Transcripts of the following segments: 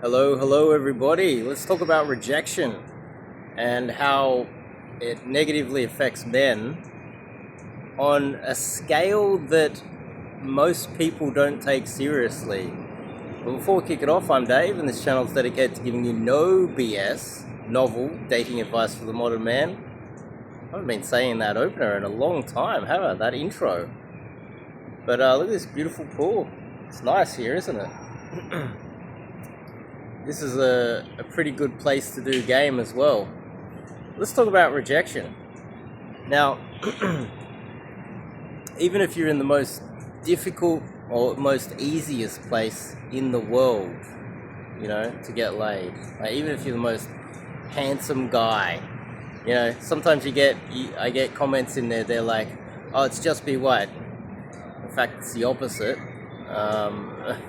Hello everybody. Let's talk about rejection and how it negatively affects men on a scale that most people don't take seriously. But before we kick it off, I'm Dave, and this channel is dedicated to giving you no BS, novel dating advice for the modern man. I haven't been saying that opener in a long time, have I? That intro. But look at this beautiful pool. It's nice here, isn't it? This is a pretty good place to do game as well. Let's talk about rejection. Now, even if you're in the most difficult or most easiest place in the world, to get laid, like even if you're the most handsome guy, sometimes I get comments in there, they're like, oh, it's just be white. In fact, it's the opposite.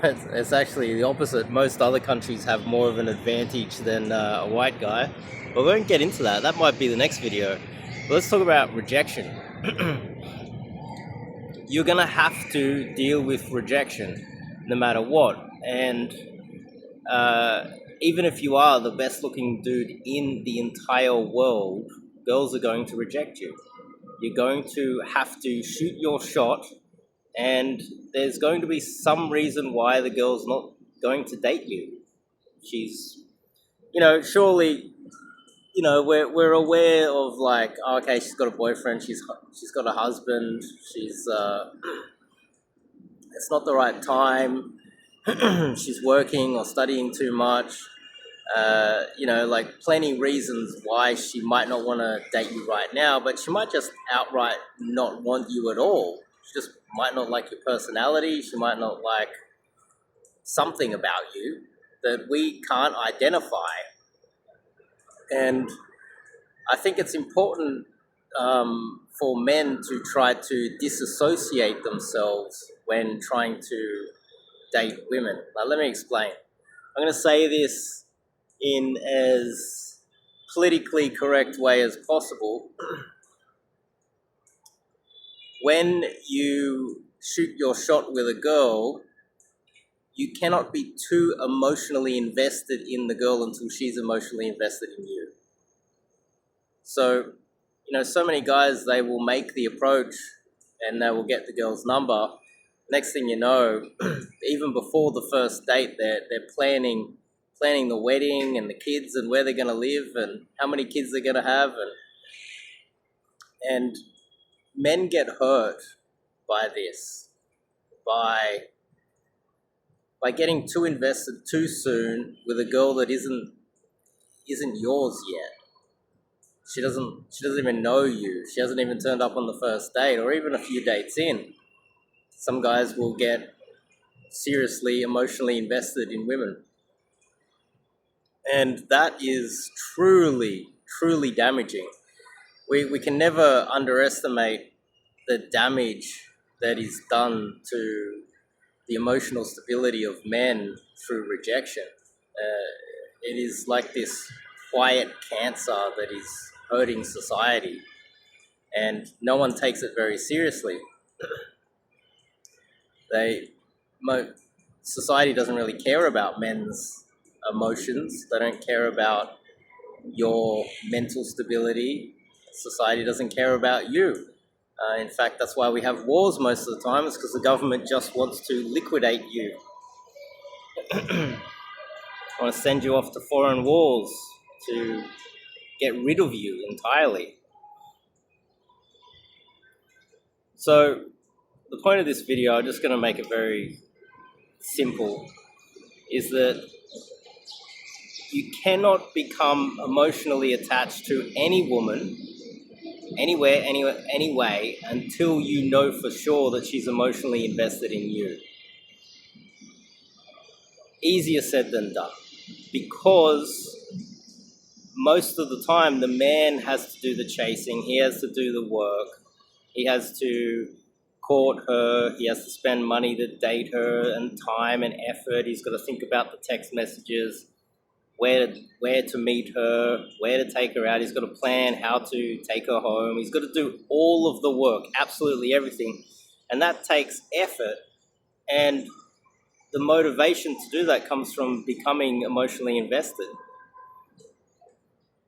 It's actually the opposite. Most other countries have more of an advantage than a white guy. But we won't get into that. That might be the next video. But let's talk about rejection. You're going to have to deal with rejection no matter what. And even if you are the best looking dude in the entire world, girls are going to reject you. You're going to have to shoot your shot, and there's going to be some reason why the girl's not going to date you. She's, surely, we're aware of like, oh, okay, she's got a boyfriend, she's got a husband, she's it's not the right time, she's working or studying too much. Like plenty reasons why she might not want to date you right now, but she might just outright not want you at all. She just might not like your personality. She might not like something about you that we can't identify. And I think it's important for men to try to disassociate themselves when trying to date women. Now, let me explain. I'm going to say this in as politically correct way as possible. When you shoot your shot with a girl, you cannot be too emotionally invested in the girl until she's emotionally invested in you. So, so many guys, they will make the approach and they will get the girl's number. Next thing you know, even before the first date, they're planning the wedding and the kids and where they're going to live and how many kids they're going to have. And men get hurt by this, by getting too invested too soon with a girl that isn't yours yet. She doesn't even know you. She hasn't even turned up on the first date or even a few dates in. Some guys will get seriously emotionally invested in women. And that is truly, truly damaging. We can never underestimate the damage that is done to the emotional stability of men through rejection. It is like this quiet cancer that is hurting society, and no one takes it very seriously. Society doesn't really care about men's emotions. They don't care about your mental stability. Society doesn't care about you. In fact, that's why we have wars most of the time. It's because the government just wants to liquidate you. Want to send you off to foreign wars to get rid of you entirely. So the point of this video, I'm just going to make it very simple, is that you cannot become emotionally attached to any woman, anywhere, any way, until you know for sure that she's emotionally invested in you. Easier said than done, because most of the time the man has to do the chasing, he has to do the work, he has to court her, he has to spend money to date her and time and effort. He's got to think about the text messages, where to meet her, where to take her out. He's got to plan how to take her home. He's got to do all of the work, absolutely everything. And that takes effort. And the motivation to do that comes from becoming emotionally invested.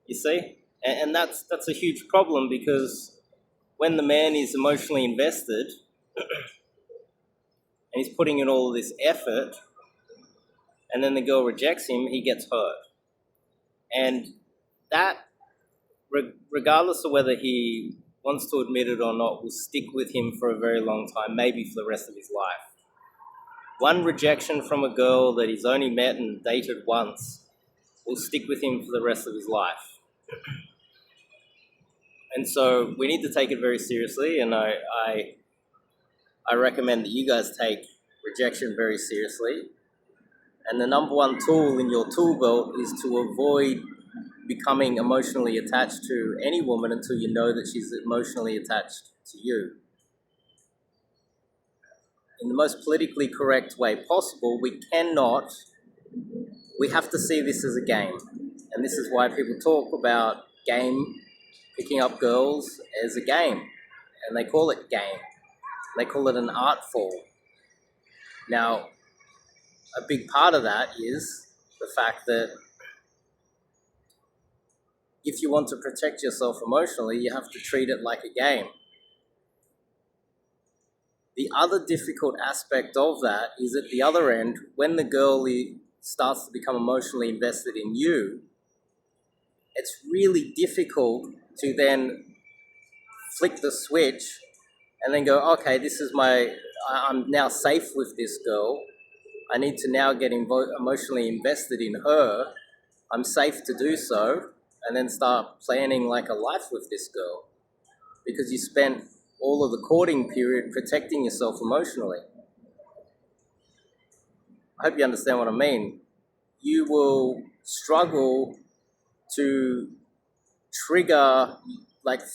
You see? And that's a huge problem, because when the man is emotionally invested and he's putting in all of this effort, and then the girl rejects him, he gets hurt. And that, regardless of whether he wants to admit it or not, will stick with him for a very long time, maybe for the rest of his life. One rejection from a girl that he's only met and dated once will stick with him for the rest of his life. And so we need to take it very seriously, and I recommend that you guys take rejection very seriously. And the number one tool in your tool belt is to avoid becoming emotionally attached to any woman until you know that she's emotionally attached to you. In the most politically correct way possible, we have to see this as a game. And this is why people talk about picking up girls as a game. And they call it game. They call it an art form. Now, a big part of that is the fact that if you want to protect yourself emotionally, you have to treat it like a game. The other difficult aspect of that is at the other end, when the girl starts to become emotionally invested in you, it's really difficult to then flick the switch and then go, okay, I'm now safe with this girl. I need to now get emotionally invested in her. I'm safe to do so, and then start planning like a life with this girl, because you spent all of the courting period protecting yourself emotionally. I hope you understand what I mean. You will struggle to trigger,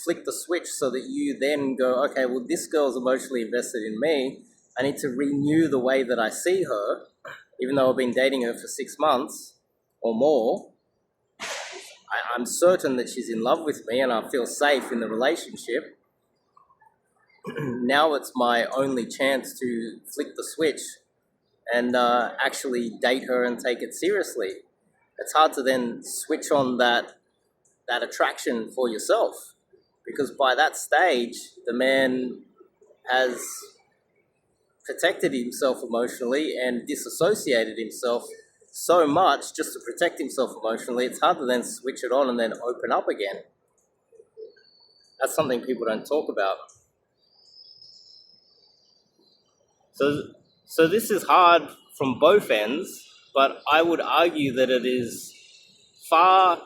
flick the switch so that you then go, okay, well, this girl's emotionally invested in me. I need to renew the way that I see her, even though I've been dating her for 6 months or more. I'm certain that she's in love with me and I feel safe in the relationship. Now it's my only chance to flick the switch and actually date her and take it seriously. It's hard to then switch on that attraction for yourself, because by that stage, the man has protected himself emotionally and disassociated himself so much just to protect himself emotionally. It's hard to then switch it on and then open up again. That's something people don't talk about. So this is hard from both ends, but I would argue that it is far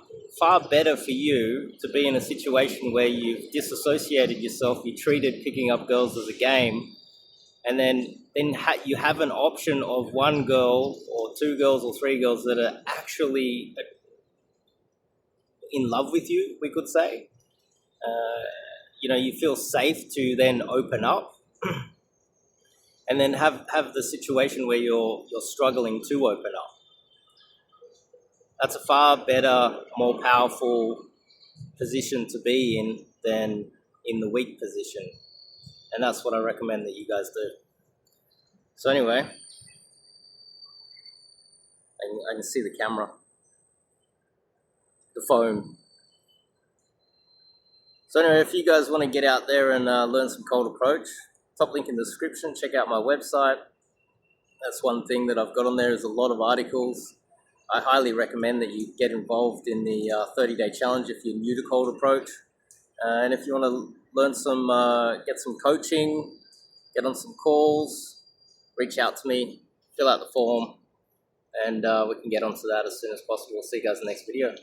better for you to be in a situation where you've disassociated yourself, you treated picking up girls as a game, and then you have an option of one girl or two girls or three girls that are actually in love with you, we could say. You feel safe to then open up and then have the situation where you're struggling to open up. That's a far better, more powerful position to be in than in the weak position. And that's what I recommend that you guys do. So anyway, I can see the camera, the phone. So anyway, if you guys want to get out there and learn some cold approach, top link in the description, check out my website. That's one thing that I've got on there, is a lot of articles. I highly recommend that you get involved in the 30-day challenge if you're new to cold approach. And if you want to learn get some coaching, get on some calls, reach out to me, fill out the form, and we can get onto that as soon as possible. See you guys in the next video.